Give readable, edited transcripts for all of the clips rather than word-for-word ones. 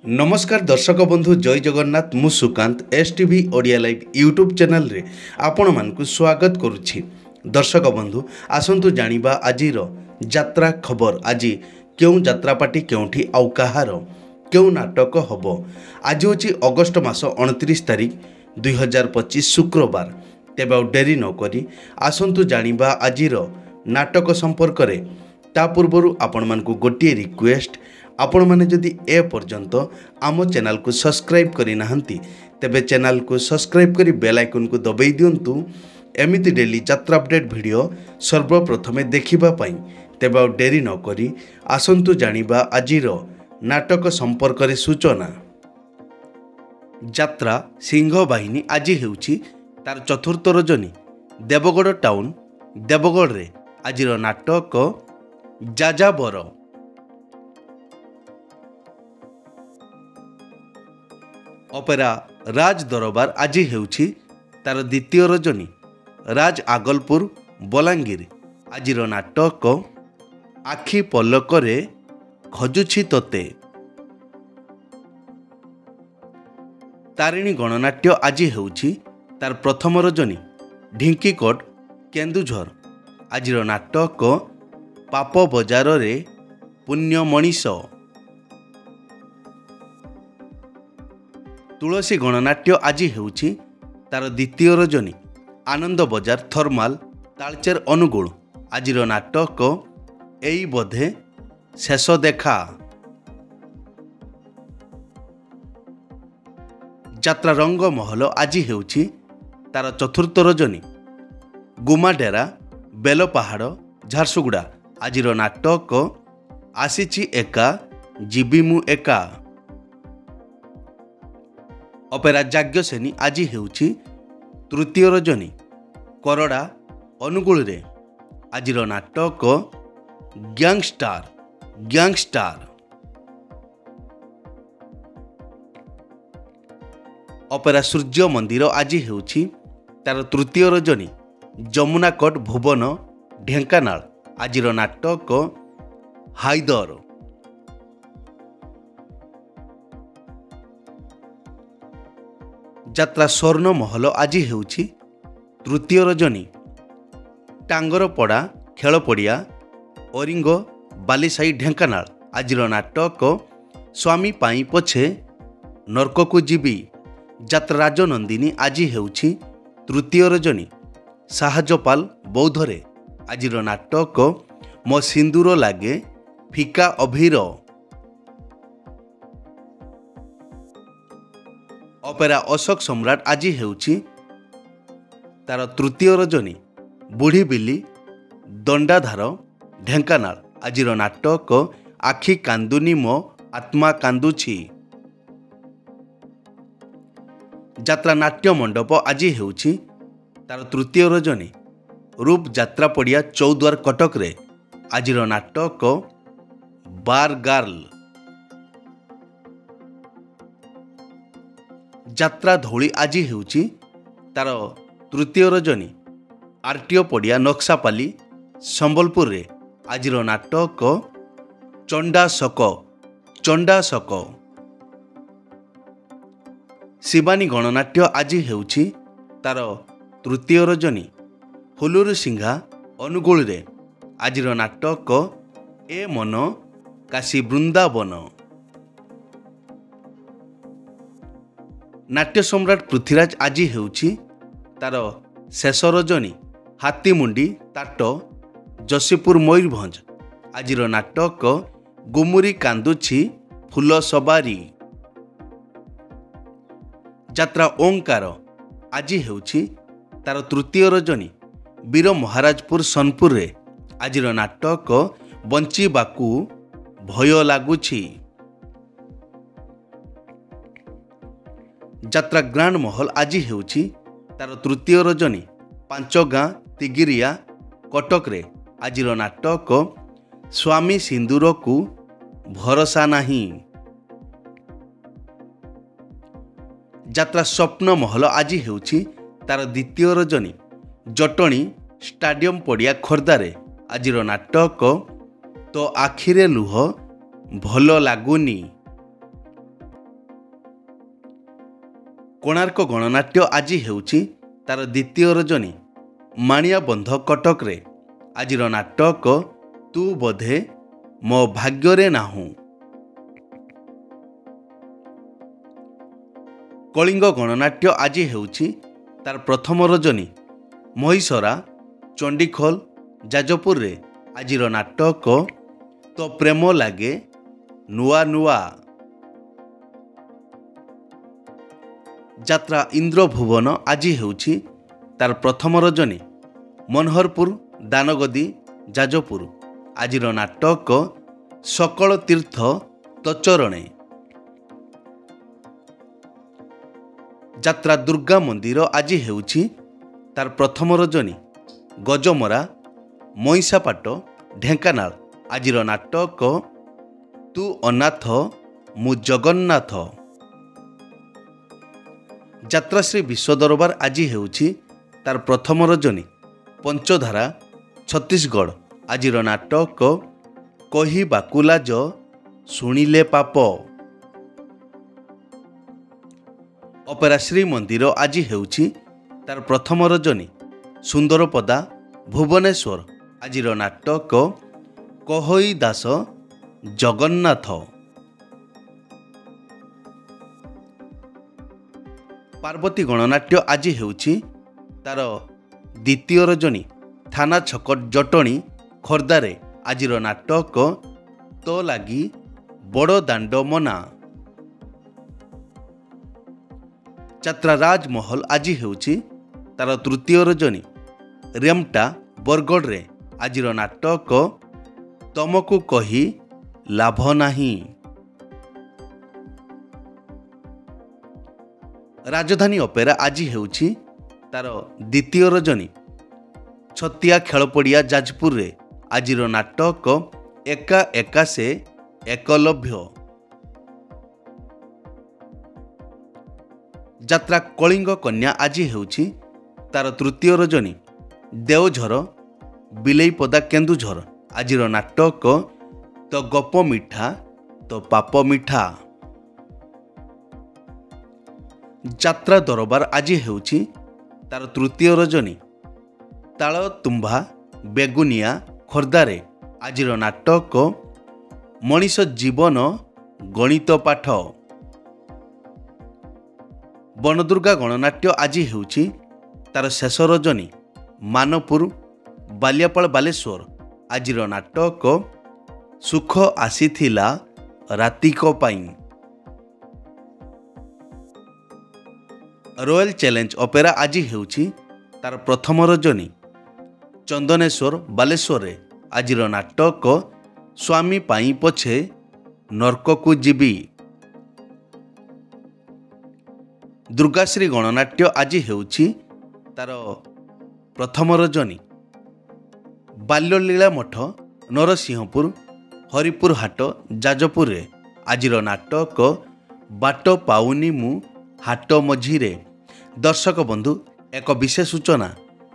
नमस्कार दर्शक बंधु जय जगन्नाथ मु Sukant STV Odia live YouTube channel रे आपण मानकु स्वागत करुछि। दर्शक बंधु आसंतु जानिबा आजिर यात्रा खबर। आज क्यों यात्रा पार्टी केउठी आउ कहार क्यों नाटक हबो। आज होछि अगस्त मास 29 तारिख 2025 शुक्रवार। तेबे डेरी न करी आसंतु जानिबा आजिर नाटक संपर्क रे। ता पूर्वरु आपण मानकु गोटिए रिक्वेस्ट, आपण माने जदि ए पर्यंत आम चैनल को सब्सक्राइब करि नाहंती तेबे चैनल को सब्सक्राइब करी बेल आइकन को दबाई दियंतु एमिति डेली यात्रा अपडेट वीडियो सर्वप्रथमे देखिबा पई। तेबे डेरी न करी आसंतु जानिबा आजिर नाटक संपर्क रे सूचना। यात्रा सिंह बाहिनी आज हेउछि तार चतुर्थ रजनी। देवगढ़ टाउन देवगढ़ रे आजिर नाटक जाजाबर। अपेरा राज दरबार आज हेउछि तार द्वितीय रजनी। राज आगलपुर बलांगीर आजिर नाटक आखि पलकरे खजुछि तोते। तारिणी गणनाट्य आज हेउछि तार प्रथम रजनी। ढिंकीकोट केन्दुझर आजिर नाटक पाप बजार रे पुण्य मनीष। तुलसी गणनाट्य आज हेउछि तार द्वितीय रजनी। आनंद बजार थर्माल तालचेर अनुगुल आजिर नाटक एई बोधे शेष देखा। यात्रा रंग महल आज हेउछि तार चतुर्थ रजनी। गुमाडेरा बेलपहाड़ झारसुगुड़ा आजिर नाटक आसीछि एका जीवी मु एका। अपेरा जाग्यसेनी आज हेउछि तृतीय रजनी। करड़ा अनुगुल रे आजिर नाटक गैंगस्टार। अपेरा सूर्य मंदिर आज हेउछि तार तृतीय रजनी। जमुनाकोट भुवन ढेंकानाल आजिर नाटक हाइदर। यात्रा स्वर्ण महल आज हेउछि तृतीय रजनी। टांगरपड़ा खेल पड़िया ओरिंग बालीसाई ढेंकानाल आजिर नाटक स्वामी पाई पछे नरक को जीवी। यात्रा राजनंदिनी आज हेउछि तृतीय रजनी। साहाजपाल बौद्धरे आजिर नाटक मो सिंदूर लागे फिका अभीर। अपेरा अशोक सम्राट आज हेउछि तार तृतीय रजनी। बुढ़ी बिल्ली दंडाधार ढेंकानाल आजिर नाटक आखि कांदुनी मो आत्मा कांदुछि। यात्रा नाट्य मंडप आज हेउछि तार तृतीय रजनी। रूप यात्रा पड़िया चौद्वार कटक रे आजिर नाटक बार गार्ल। यात्रा धौली आज हेउछि तार तृतीय रजनी। आरटीओ पड़िया नक्सापाली संबलपुर रे आजिर नाटक चंडाशक। शिवानी गणनाट्य आज हेउछि तार तृतीय रजनी। हुलुर सिंघा अनुगुल रे आजिर नाटक ए मन काशी वृंदावन। नाट्य सम्राट पृथ्वीराज आज हेउछि तार शेष रजनी। हाथीमुंडी ताट जसीपुर मयूरभंज आजिर नाटक गुमुरी कांदुछि फूल सवारी। यात्रा ओंकार आज हेउछि तार तृतीय रजनी। वीर महाराजपुर सोनपुर रे आजिर नाटक बंचिबाकू भय लागुछि। यात्रा ग्रांड महल आज हेउछि तार तृतीय रजनी। पांचगां तिगिरिया कटक रे आजिर नाटक स्वामी सिंदूर को भरोसा नहीं। यात्रा स्वप्न महल आज हेउछि तार द्वितीय रजनी। जटणी स्टाडियम पड़िया खोर्धारे आजिर नाटक तो आखिरे लुह भल लागुनी। କୋଣାର୍କ ଗଣନାଟ୍ୟ ଆଜି ହେଉଛି ତାର ଦ୍ୱିତୀୟ ରଜନୀ। ମାଣିଆ ବନ୍ଧ କଟକରେ ଆଜିର ନାଟକ ତୁ ବୋଧେ ମୋ ଭାଗ୍ୟରେ ନାହୁଁ। କଳିଙ୍ଗ ଗଣନାଟ୍ୟ ଆଜି ହେଉଛି ତାର ପ୍ରଥମ ରଜନୀ। ମହିଶରା ଚଣ୍ଡିଖୋଲ ଯାଜପୁରରେ ଆଜିର ନାଟକ ତୋ ପ୍ରେମ ଲାଗେ ନୂଆ ନୂଆ। ଯାତ୍ରା ଇନ୍ଦ୍ରଭୁବନ ଆଜି ହେଉଛି ତାର ପ୍ରଥମ ରଜନୀ। ମନୋହରପୁର ଦାନଗଦି ଯାଜପୁର ଆଜିର ନାଟକ ସକଳ ତୀର୍ଥ ତୋ ଚରଣେ। ଯାତ୍ରା ଦୁର୍ଗା ମନ୍ଦିର ଆଜି ହେଉଛି ତାର ପ୍ରଥମ ରଜନୀ। ଗଜମରା ମଇଁଷାପାଟ ଢେଙ୍କାନାଳ ଆଜିର ନାଟକ ତୁ ଅନାଥ ମୁଁ ଜଗନ୍ନାଥ। ଯାତ୍ରାଶ୍ରୀ ବିଶ୍ୱଦରବାର ଆଜି ହେଉଛି ତାର ପ୍ରଥମ ରଜନୀ। ପଞ୍ଚଧାରା ଛତିଶଗଡ଼ ଆଜିର ନାଟକ କହିବାକୁ ଲାଜ ଶୁଣିଲେ ପାପ। ଅପେରା ଶ୍ରୀମନ୍ଦିର ଆଜି ହେଉଛି ତାର ପ୍ରଥମ ରଜନୀ। ସୁନ୍ଦରପଦା ଭୁବନେଶ୍ୱର ଆଜିର ନାଟକ କହଇ ଦାସ ଜଗନ୍ନାଥ। ପାର୍ବତୀ ଗଣନାଟ୍ୟ ଆଜି ହେଉଛି ତାର ଦ୍ୱିତୀୟ ରଜନୀ। ଥାନା ଛକ ଜଟଣୀ ଖୋର୍ଦ୍ଧାରେ ଆଜିର ନାଟକ ତୋ ଲାଗି ବଡ଼ ଦାଣ୍ଡ ମନା। ଯାତ୍ରା ରାଜମହଲ ଆଜି ହେଉଛି ତାର ତୃତୀୟ ରଜନୀ। ରେମଟା ବରଗଡ଼ରେ ଆଜିର ନାଟକ ତମକୁ କହି ଲାଭ ନାହିଁ। ରାଜଧାନୀ ଅପେରା ଆଜି ହେଉଛି ତାର ଦ୍ୱିତୀୟ ରଜନୀ। ଛତିଆ ଖେଳପଡ଼ିଆ ଯାଜପୁରରେ ଆଜିର ନାଟକ ଏକା ଏକା ସେ ଏକଲଭ୍ୟ। ଯାତ୍ରା କଳିଙ୍ଗ କନ୍ୟା ଆଜି ହେଉଛି ତାର ତୃତୀୟ ରଜନୀ। ଦେଓଝର ବିଲେଇପଦା କେନ୍ଦୁଝର ଆଜିର ନାଟକ ତୋ ଗପ ମିଠା ତୋ ପାପ ମିଠା। ଯାତ୍ରା ଦରବାର ଆଜି ହେଉଛି ତାର ତୃତୀୟ ରଜନୀ। ତାଳତୁମ୍ଭା ବେଗୁନିଆ ଖୋର୍ଦ୍ଧାରେ ଆଜିର ନାଟକ ମଣିଷ ଜୀବନ ଗଣିତ ପାଠ। ବନଦୁର୍ଗା ଗଣନାଟ୍ୟ ଆଜି ହେଉଛି ତାର ଶେଷ ରଜନୀ। ମାନପୁର ବାଲିଆପାଳ ବାଲେଶ୍ୱର ଆଜିର ନାଟକ ସୁଖ ଆସିଥିଲା ରାତିକ ପାଇଁ। ରୟାଲ ଚ୍ୟାଲେଞ୍ଜ ଅପେରା ଆଜି ହେଉଛି ତାର ପ୍ରଥମ ରଜନୀ। ଚନ୍ଦନେଶ୍ୱର ବାଲେଶ୍ୱରରେ ଆଜିର ନାଟକ ସ୍ୱାମୀ ପାଇଁ ପଛେ ନର୍କକୁ ଯିବି। ଦୁର୍ଗାଶ୍ରୀ ଗଣନାଟ୍ୟ ଆଜି ହେଉଛି ତାର ପ୍ରଥମ ରଜନୀ। ବାଲ୍ୟଲୀଳା ମଠ ନରସିଂହପୁର ହରିପୁର ହାଟ ଯାଜପୁରରେ ଆଜିର ନାଟକ ବାଟ ପାଉନି ମୁଁ ହାଟ ମଝିରେ। ଦର୍ଶକ ବନ୍ଧୁ, ଏକ ବିଶେଷ ସୂଚନା,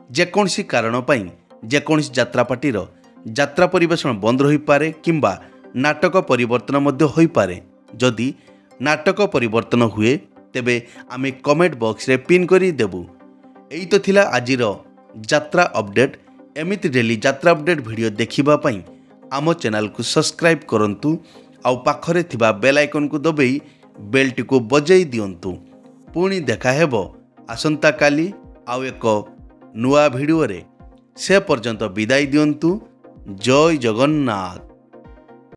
ଯେକୌଣସି କାରଣ ପାଇଁ ଯେକୌଣସି ଯାତ୍ରାପାର୍ଟିର ଯାତ୍ରା ପରିବେଷଣ ବନ୍ଦ ରହିପାରେ କିମ୍ବା ନାଟକ ପରିବର୍ତ୍ତନ ମଧ୍ୟ ହୋଇପାରେ। ଯଦି ନାଟକ ପରିବର୍ତ୍ତନ ହୁଏ ତେବେ ଆମେ କମେଣ୍ଟ ବକ୍ସରେ ପିନ୍ କରି ଦେବୁ। ଏଇ ତ ଥିଲା ଆଜିର ଯାତ୍ରା ଅପଡେଟ୍। ଏମିତି ଡେଲି ଯାତ୍ରା ଅପଡେଟ୍ ଭିଡ଼ିଓ ଦେଖିବା ପାଇଁ ଆମ ଚ୍ୟାନେଲକୁ ସବସ୍କ୍ରାଇବ୍ କରନ୍ତୁ ଆଉ ପାଖରେ ଥିବା ବେଲ୍ ଆଇକନ୍କୁ ଦବାଇ ବେଲ୍ଟିକୁ ବଜାଇ ଦିଅନ୍ତୁ। ପୁଣି ଦେଖା ହେବ ଆସନ୍ତାକାଲି ଆଉ ଏକ ନୂଆ ଭିଡ଼ିଓରେ। ସେ ପର୍ଯ୍ୟନ୍ତ ବିଦାୟ ଦିଅନ୍ତୁ। ଜୟ ଜଗନ୍ନାଥ।